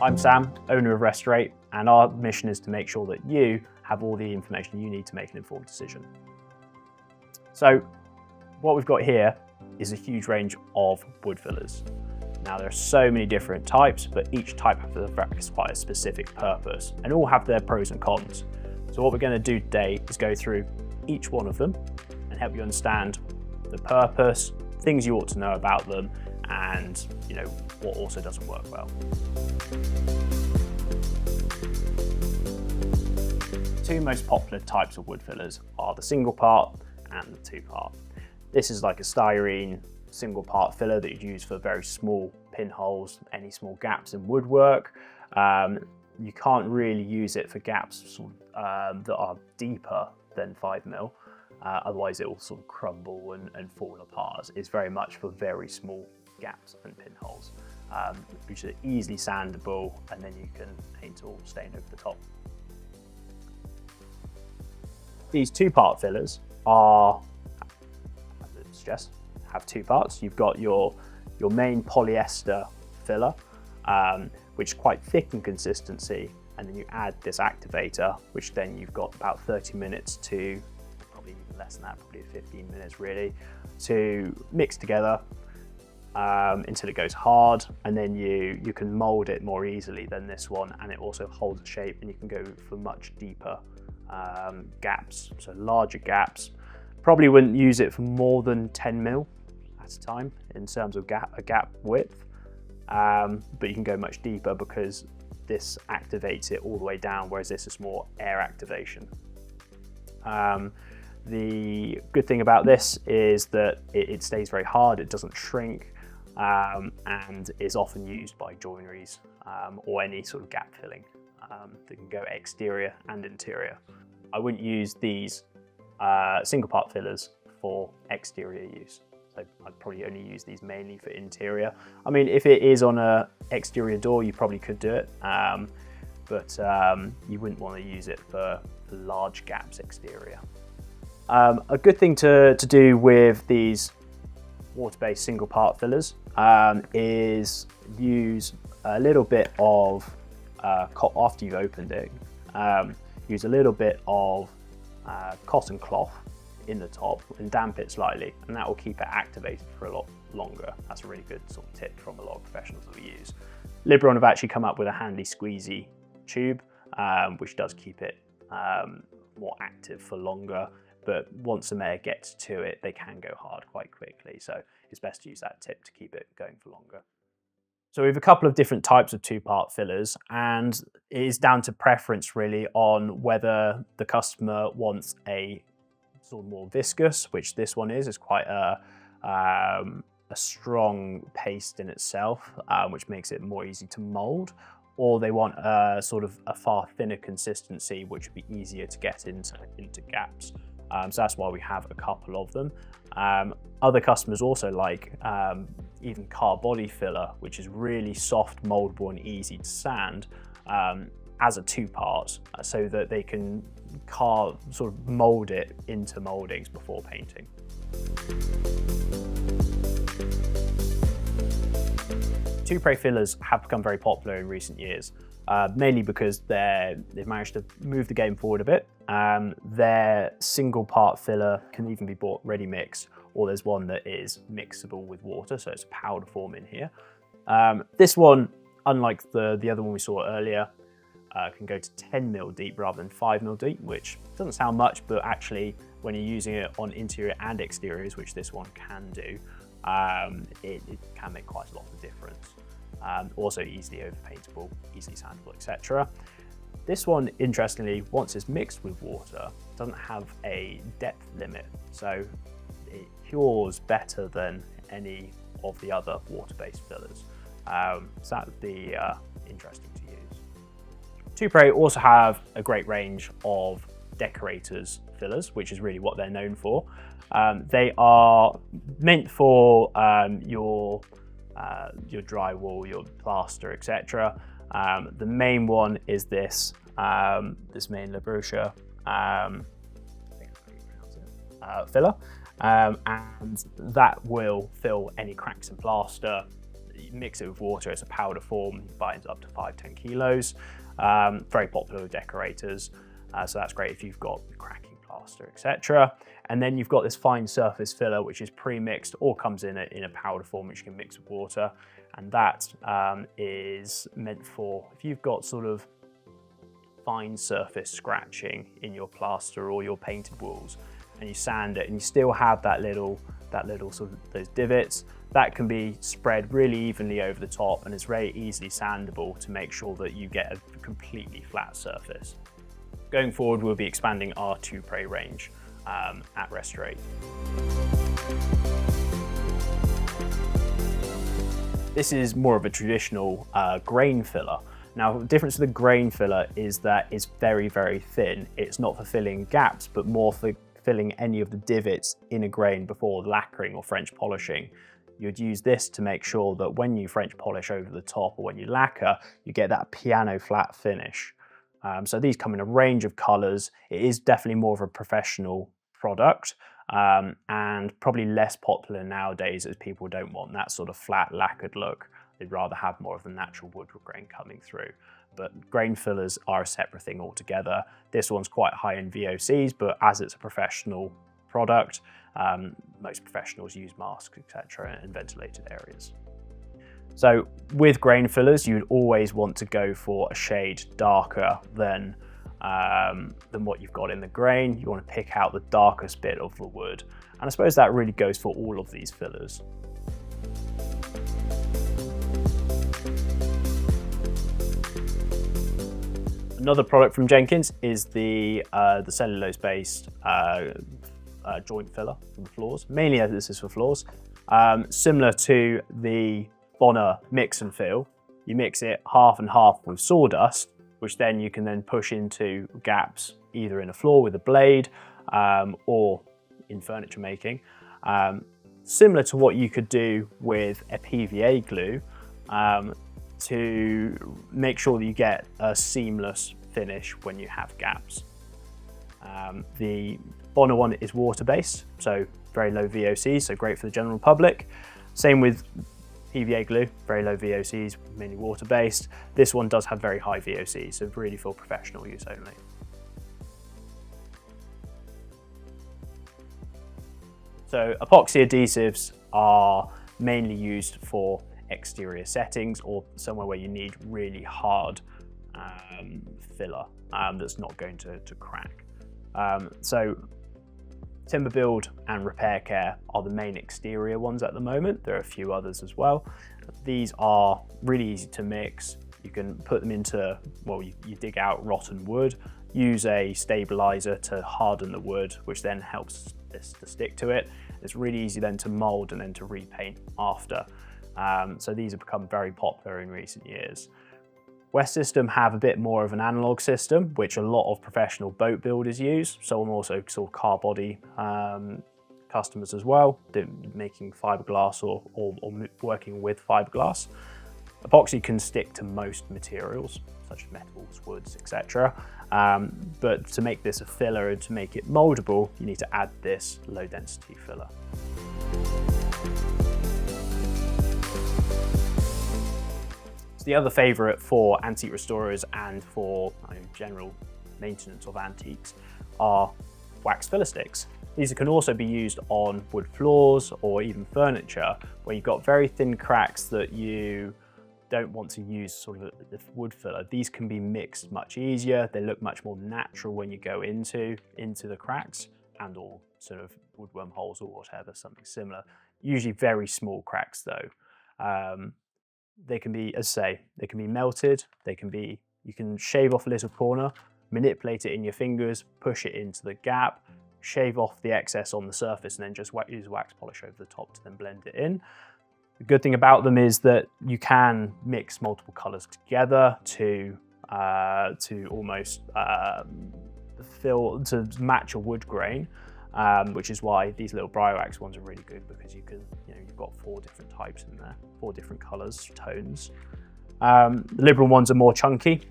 I'm Sam, owner of Restorate, and our mission is to make sure that you have all the information you need to make an informed decision. So what we've got here is a huge range of wood fillers. Now there are so many different types, but each type has quite a specific purpose and all have their pros and cons. So what we're going to do today is go through each one of them and help you understand the purpose, things you ought to know about them, and what also doesn't work well. The two most popular types of wood fillers are the single part and the two part. This is like a styrene single part filler that you use for very small pinholes, any small gaps in woodwork. You can't really use it for gaps that are deeper than 5mm. Otherwise it will sort of crumble and fall apart. It's very much for very small gaps and pinholes, which are easily sandable, and then you can paint or stain over the top. These two-part fillers are, as it suggests, have two parts. You've got your main polyester filler, which is quite thick in consistency, and then you add this activator, which then you've got about 30 minutes to, probably even less than that, probably 15 minutes really, to mix together until it goes hard, and then you can mold it more easily than this one, and it also holds its shape, and you can go for much deeper gaps, so larger gaps. Probably wouldn't use it for more than 10mm at a time in terms of a gap width, but you can go much deeper because this activates it all the way down, whereas this is more air activation. The good thing about this is that it stays very hard, it doesn't shrink, and is often used by joineries or any sort of gap filling that can go exterior and interior. I wouldn't use these single part fillers for exterior use. So I'd probably only use these mainly for interior. I mean, if it is on an exterior door, you probably could do it, but you wouldn't want to use it for large gaps exterior. A good thing to do with these water-based single part fillers is use a little bit of, after you've opened it, use a little bit of cotton cloth in the top and damp it slightly, and that will keep it activated for a lot longer. That's a really good sort of tip from a lot of professionals that we use. Libron have actually come up with a handy squeezy tube, which does keep it more active for longer, but once some air gets to it, they can go hard quite quickly. So it's best to use that tip to keep it going for longer. So we have a couple of different types of two-part fillers, and it is down to preference really on whether the customer wants a sort of more viscous, which this one is quite a strong paste in itself, which makes it more easy to mold, or they want a sort of a far thinner consistency, which would be easier to get into gaps. So that's why we have a couple of them. Other customers also like even car body filler, which is really soft, moldable and easy to sand, as a two-part, so that they can sort of mold it into moldings before painting. Toupret fillers have become very popular in recent years, mainly because they've managed to move the game forward a bit. Their single part filler can even be bought ready mixed, or there's one that is mixable with water, so it's a powder form in here. This one, unlike the other one we saw earlier, can go to 10mm deep rather than 5mm deep, which doesn't sound much, but actually when you're using it on interior and exteriors, which this one can do, it can make quite a lot of difference. Also easily overpaintable, easily sandable, etc. This one, interestingly, once it's mixed with water, doesn't have a depth limit, so it cures better than any of the other water-based fillers. So that would be interesting to use. Toupret also have a great range of decorators fillers, which is really what they're known for. They are meant for your drywall, your plaster, etc. The main one is this main La Brocha, I think that's how you pronounce it, filler, and that will fill any cracks in plaster. you mix it with water, it's a powder form, binds up to 5-10 kilos. Very popular with decorators, so that's great if you've got cracking plaster, etc. And then you've got this fine surface filler, which is pre-mixed or comes in a powder form, which you can mix with water. And that is meant for if you've got sort of fine surface scratching in your plaster or your painted walls, and you sand it and you still have that little sort of those divots, that can be spread really evenly over the top, and it's very easily sandable to make sure that you get a completely flat surface. Going forward, we'll be expanding our Toupret range at Restorate. This is more of a traditional grain filler. Now, the difference with the grain filler is that it's very, very thin. It's not for filling gaps, but more for filling any of the divots in a grain before lacquering or French polishing. You'd use this to make sure that when you French polish over the top or when you lacquer, you get that piano flat finish. So these come in a range of colors. It is definitely more of a professional product, and probably less popular nowadays as people don't want that sort of flat lacquered look. They'd rather have more of the natural wood grain coming through. But grain fillers are a separate thing altogether. This one's quite high in VOCs, but as it's a professional product, most professionals use masks, etc., in ventilated areas. So with grain fillers, you'd always want to go for a shade darker than what you've got in the grain. You want to pick out the darkest bit of the wood. And I suppose that really goes for all of these fillers. Another product from Jenkins is the cellulose-based joint filler for the floors. Mainly this is for floors. Similar to the Bonner mix and fill, you mix it half and half with sawdust, which then you can then push into gaps either in a floor with a blade or in furniture making. Similar to what you could do with a PVA glue, to make sure that you get a seamless finish when you have gaps. The Bonner one is water-based, so very low VOCs, so great for the general public. Same with PVA glue, very low VOCs, mainly water-based. This one does have very high VOCs, so really for professional use only. So epoxy adhesives are mainly used for exterior settings or somewhere where you need really hard filler that's not going to crack. So timber build and repair care are the main exterior ones at the moment. There are a few others as well. These are really easy to mix. You can put them into, well, you dig out rotten wood, use a stabilizer to harden the wood, which then helps this to stick to it. It's really easy then to mold and then to repaint after. So these have become very popular in recent years. West System have a bit more of an analog system, which a lot of professional boat builders use. Some also sort of car body customers as well, making fiberglass or working with fiberglass. Epoxy can stick to most materials, such as metals, woods, etc. But to make this a filler and to make it moldable, you need to add this low density filler. The other favourite for antique restorers and for general maintenance of antiques are wax filler sticks. These can also be used on wood floors or even furniture where you've got very thin cracks that you don't want to use sort of the wood filler. These can be mixed much easier. They look much more natural when you go into the cracks and or sort of woodworm holes or whatever, something similar. Usually very small cracks though. They can be, as I say, they can be melted, you can shave off a little corner, manipulate it in your fingers, push it into the gap, shave off the excess on the surface and then just use wax polish over the top to then blend it in. The good thing about them is that you can mix multiple colors together to almost to match a wood grain. Which is why these little Bryowax ones are really good, because you've got 4 different types in there, 4 different colors, tones. The Liberal ones are more chunky.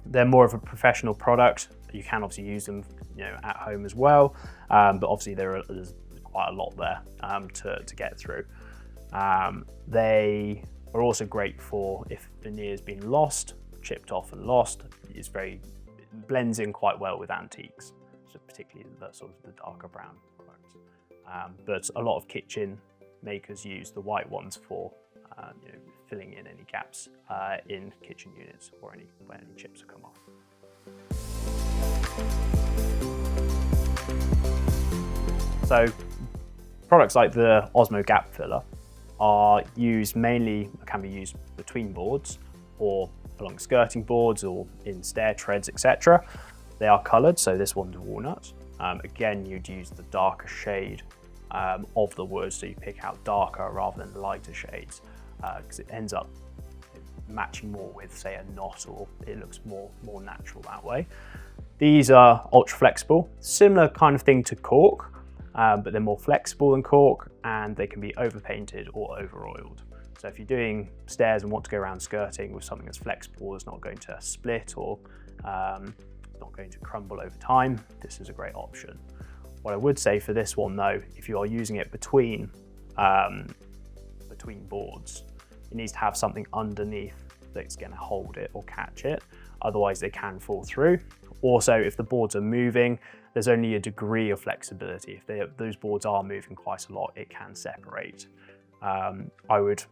They're more of a professional product. You can obviously use them, at home as well, but obviously there's quite a lot there to get through. They are also great for if veneer's been lost, chipped off and lost. It blends in quite well with antiques, so particularly the sort of the darker brown products. But a lot of kitchen makers use the white ones for filling in any gaps in kitchen units or where any chips have come off. So products like the Osmo Gap Filler can be used between boards or along skirting boards or in stair treads, etc. They are coloured, so this one's walnut. Again, you'd use the darker shade of the wood, so you pick out darker rather than lighter shades, because it ends up matching more with, say, a knot, or it looks more natural that way. These are ultra flexible, similar kind of thing to cork, but they're more flexible than cork, and they can be overpainted or over oiled. So if you're doing stairs and want to go around skirting with something that's flexible, that's not going to split or not going to crumble over time, this is a great option. What I would say for this one though, if you are using it between boards, it needs to have something underneath that's going to hold it or catch it, otherwise they can fall through. Also, if the boards are moving, there's only a degree of flexibility. If those boards are moving quite a lot, it can separate. I would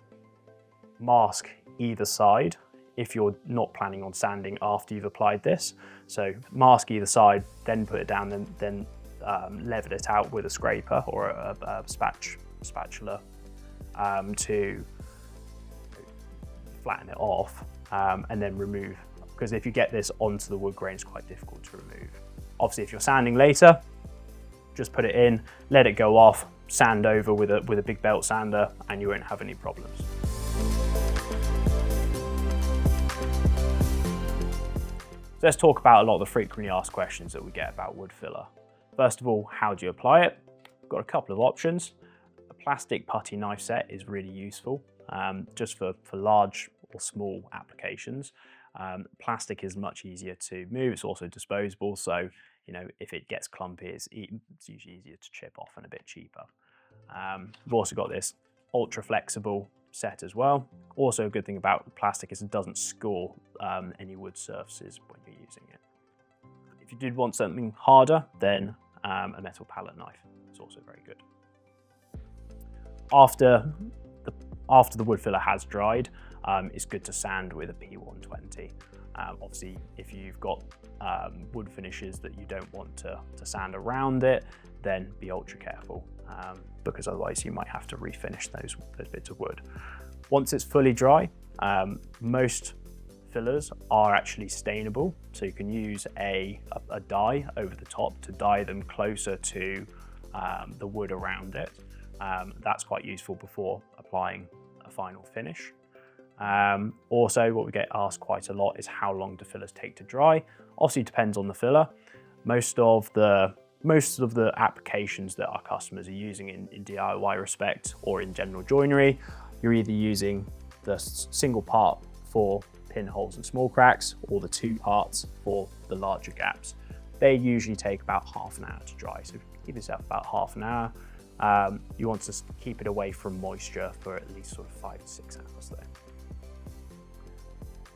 mask either side if you're not planning on sanding after you've applied this. So mask either side, then put it down, then level it out with a scraper or a spatula to flatten it off, and then remove. Because if you get this onto the wood grain, it's quite difficult to remove. Obviously, if you're sanding later, just put it in, let it go off, sand over with a big belt sander, and you won't have any problems. So let's talk about a lot of the frequently asked questions that we get about wood filler. First of all, how do you apply it? We've got a couple of options. A plastic putty knife set is really useful, just for large or small applications. Plastic is much easier to move. It's also disposable, so if it gets clumpy, it's usually easier to chip off and a bit cheaper. We've also got this ultra flexible set as well. Also, a good thing about plastic is it doesn't score any wood surfaces when you're using it. If you did want something harder, then a metal palette knife is also very good. After the wood filler has dried, it's good to sand with a P120. Obviously, if you've got wood finishes that you don't want to sand around it, then be ultra careful, because otherwise you might have to refinish those bits of wood. Once it's fully dry, most fillers are actually stainable, so you can use a dye over the top to dye them closer to the wood around it. That's quite useful before applying a final finish. Also, what we get asked quite a lot is how long do fillers take to dry. Obviously, it depends on the filler. Most of the applications that our customers are using in DIY respect or in general joinery, you're either using the single part for pinholes and small cracks, or the two parts for the larger gaps. They usually take about half an hour to dry, so give yourself about half an hour. You want to keep it away from moisture for at least sort of 5 to 6 hours though.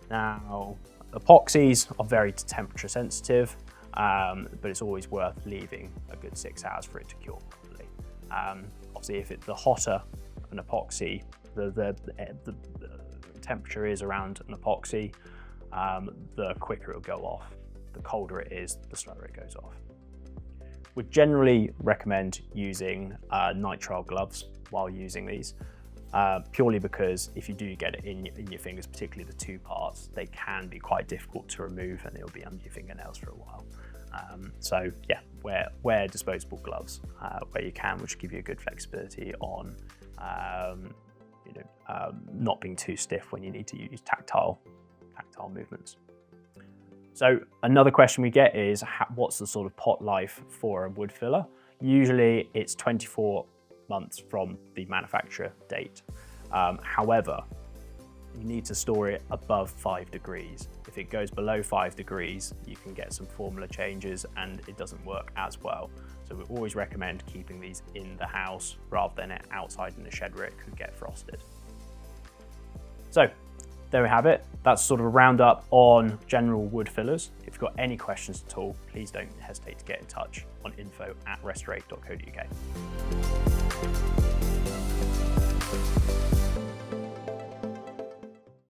Now, epoxies are very temperature sensitive, but it's always worth leaving a good 6 hours for it to cure properly. Obviously, if the hotter an epoxy, the temperature is around an epoxy, the quicker it'll go off. The colder it is, the slower it goes off. We generally recommend using nitrile gloves while using these, purely because if you do get it in your fingers, particularly the two parts, they can be quite difficult to remove and it'll be under your fingernails for a while. So yeah, wear disposable gloves where you can, which give you a good flexibility on not being too stiff when you need to use tactile movements. So another question we get is, what's the sort of pot life for a wood filler? Usually it's 24 months from the manufacturer date. However, you need to store it above 5 degrees. If it goes below 5 degrees, you can get some formula changes and it doesn't work as well. So we always recommend keeping these in the house rather than outside in the shed where it could get frosted. So there we have it. That's sort of a roundup on general wood fillers. If you've got any questions at all, please don't hesitate to get in touch on info@restorate.co.uk.